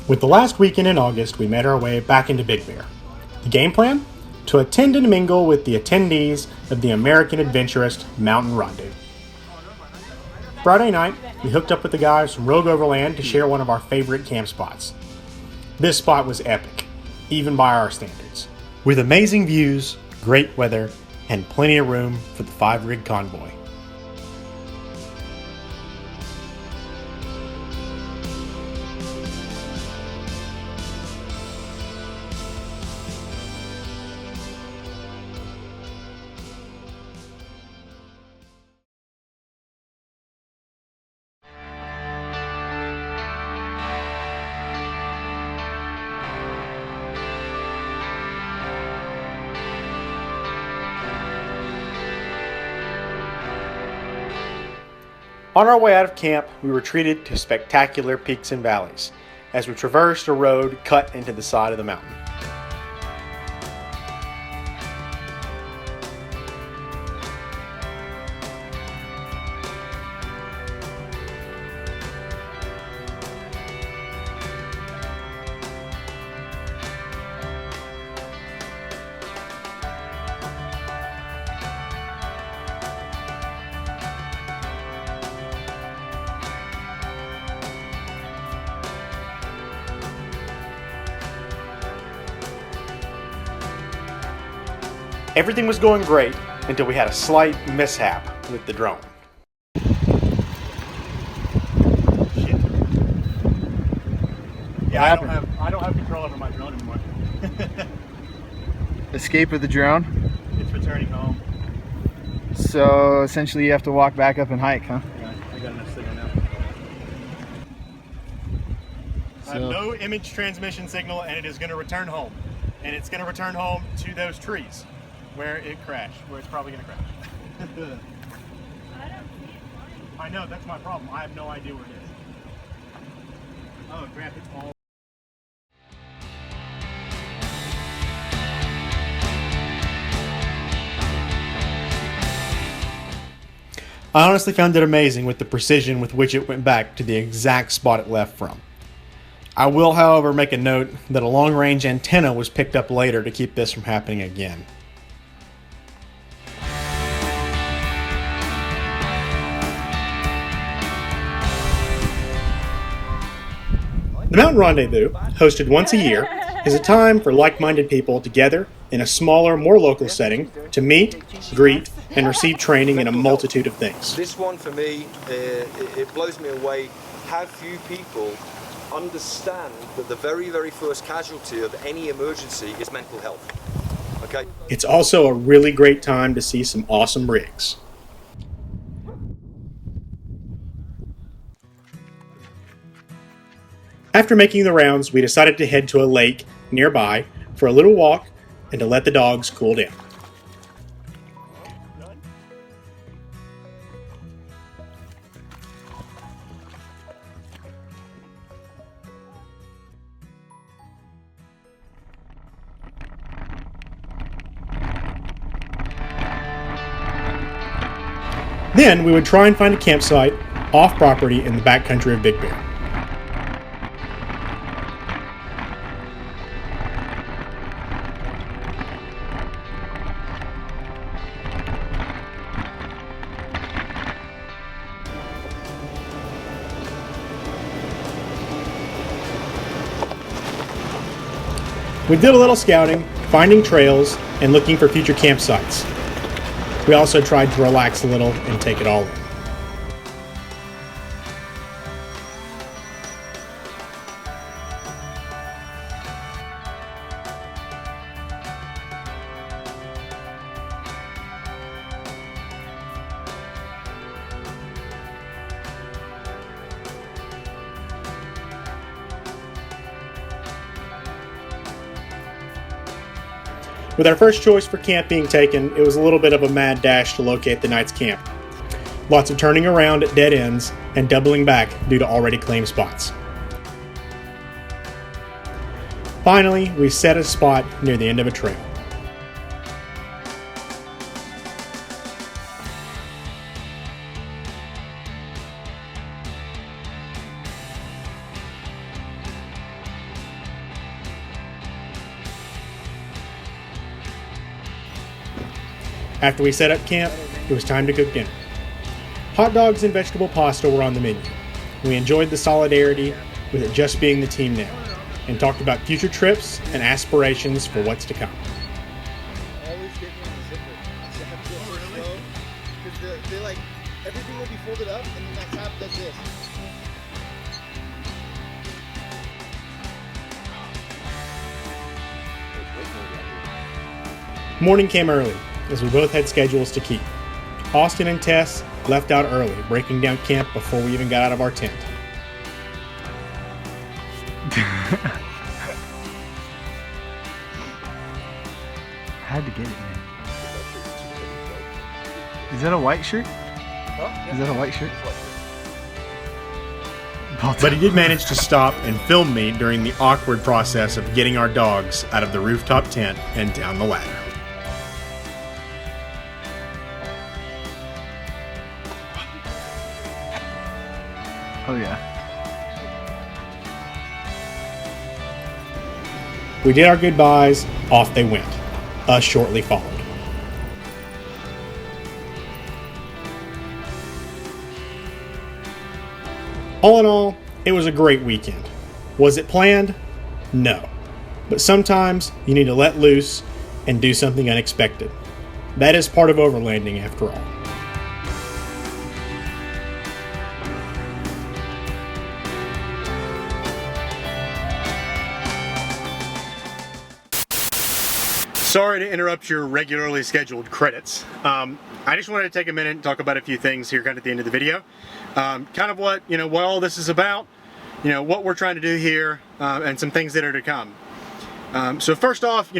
With the last weekend in August, we made our way back into Big Bear. The game plan? To attend and mingle with the attendees of the American Adventurist Mountain Rendezvous. Friday night, we hooked up with the guys from Rogue Overland to share one of our favorite camp spots. This spot was epic, even by our standards, with amazing views, great weather, and plenty of room for the 5-rig convoy. On our way out of camp, we were treated to spectacular peaks and valleys as we traversed a road cut into the side of the mountain. Everything was going great until we had a slight mishap with the drone. Shit. Yeah, I don't have control over my drone anymore. Escape of the drone? It's returning home. So essentially you have to walk back up and hike, huh? Yeah, I got enough signal now. I have no image transmission signal, and it is going to return home. And it's going to return home to those trees where it crashed, where it's probably going to crash. I don't see it. I know, that's my problem. I have no idea where it is. Oh crap, it's all... I honestly found it amazing with the precision with which it went back to the exact spot it left from. I will, however, make a note that a long-range antenna was picked up later to keep this from happening again. The Mountain Rendezvous, hosted once a year, is a time for like-minded people together in a smaller, more local setting to meet, greet, and receive training in a multitude of things. This one for me, it blows me away how few people understand that the very, very first casualty of any emergency is mental health. Okay? It's also a really great time to see some awesome rigs. After making the rounds, we decided to head to a lake nearby for a little walk and to let the dogs cool down. Then we would try and find a campsite off property in the backcountry of Big Bear. We did a little scouting, finding trails, and looking for future campsites. We also tried to relax a little and take it all in. With our first choice for camp being taken, it was a little bit of a mad dash to locate the night's camp. Lots of turning around at dead ends and doubling back due to already claimed spots. Finally, we set a spot near the end of a trail. After we set up camp, it was time to cook dinner. Hot dogs and vegetable pasta were on the menu. We enjoyed the solidarity with it just being the team now, and talked about future trips and aspirations for what's to come. Always get me on the zipper. I have to go so slow because they're like everything will be folded up and then that top does this. Morning came early, as we both had schedules to keep. Austin and Tess left out early, breaking down camp before we even got out of our tent. I had to get it, man. Is that a white shirt? Is that a white shirt? But he did manage to stop and film me during the awkward process of getting our dogs out of the rooftop tent and down the ladder. Oh yeah. We did our goodbyes, off they went. Us shortly followed. All in all, it was a great weekend. Was it planned? No. But sometimes you need to let loose and do something unexpected. That is part of overlanding after all. Sorry to interrupt your regularly scheduled credits. I just wanted to take a minute and talk about a few things here kind of at the end of the video. Kind of what all this is about, what we're trying to do here, and some things that are to come. So first off,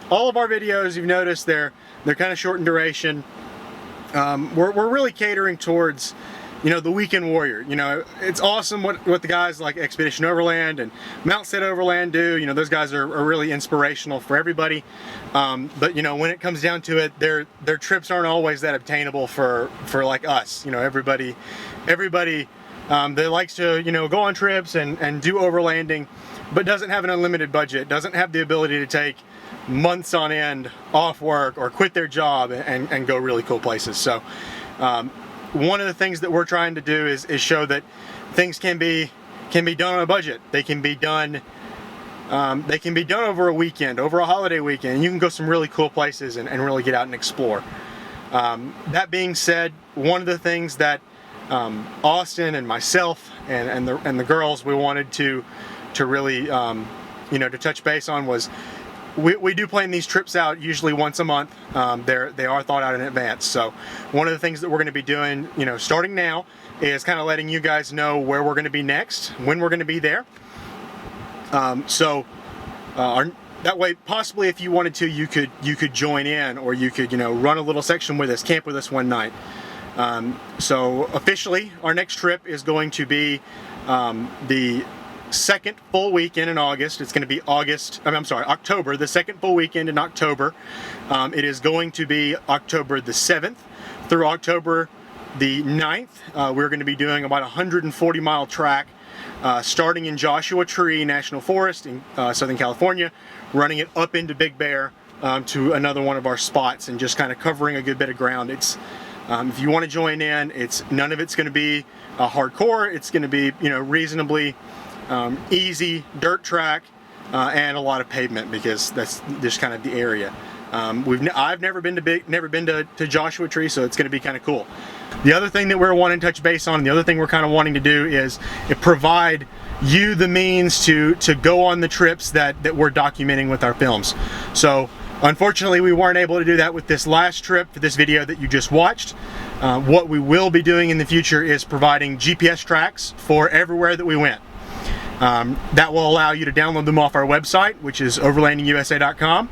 all of our videos, you've noticed they're kind of short in duration. We're really catering towards the weekend warrior. It's awesome what the guys like Expedition Overland and Mount Sid Overland do. Those guys are really inspirational for everybody. But when it comes down to it, their trips aren't always that obtainable for like us. Everybody that likes to go on trips and do overlanding, but doesn't have an unlimited budget, doesn't have the ability to take months on end off work or quit their job and go really cool places. So one of the things that we're trying to do is show that things can be done on a budget. They can be done over a weekend, over a holiday weekend, and you can go some really cool places and really get out and explore. That being said, one of the things that Austin and myself and the girls, we wanted to really to touch base on was we do plan these trips out usually once a month. They are thought out in advance. So one of the things that we're going to be doing, starting now, is kind of letting you guys know where we're going to be next, when we're going to be there. That way, possibly if you wanted to, you could join in, or you could run a little section with us, camp with us one night. So officially, our next trip is going to be the second full weekend in August. It's going to be October, the second full weekend in October. It is going to be October the 7th through October the 9th. We're going to be doing about a 140-mile track starting in Joshua Tree National Forest in Southern California, running it up into Big Bear to another one of our spots, and just kind of covering a good bit of ground. It's if you want to join in, none of it's going to be hardcore. It's going to be reasonably easy dirt track and a lot of pavement, because that's just kind of the area. I've never been to Joshua Tree, so it's going to be kind of cool. The other thing that we're wanting to touch base on, the other thing we're kind of wanting to do is provide you the means to go on the trips that we're documenting with our films. So unfortunately, we weren't able to do that with this last trip for this video that you just watched. What we will be doing in the future is providing GPS tracks for everywhere that we went. That will allow you to download them off our website, which is overlandingusa.com,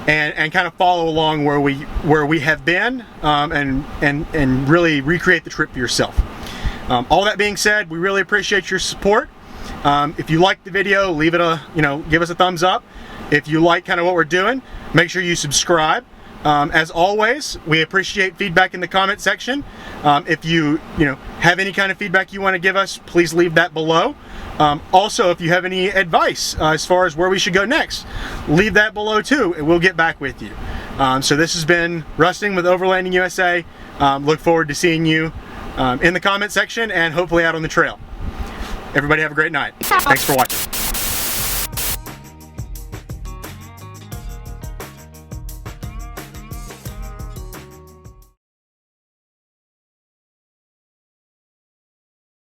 and kind of follow along where we have been, and really recreate the trip for yourself. All that being said, we really appreciate your support. If you like the video, leave it give us a thumbs up. If you like kind of what we're doing, make sure you subscribe. As always, we appreciate feedback in the comment section. If you have any kind of feedback you want to give us, please leave that below. Also, if you have any advice as far as where we should go next, leave that below too, and we'll get back with you. So this has been Rusting with Overlanding USA. Look forward to seeing you in the comment section and hopefully out on the trail. Everybody have a great night. Thanks for watching.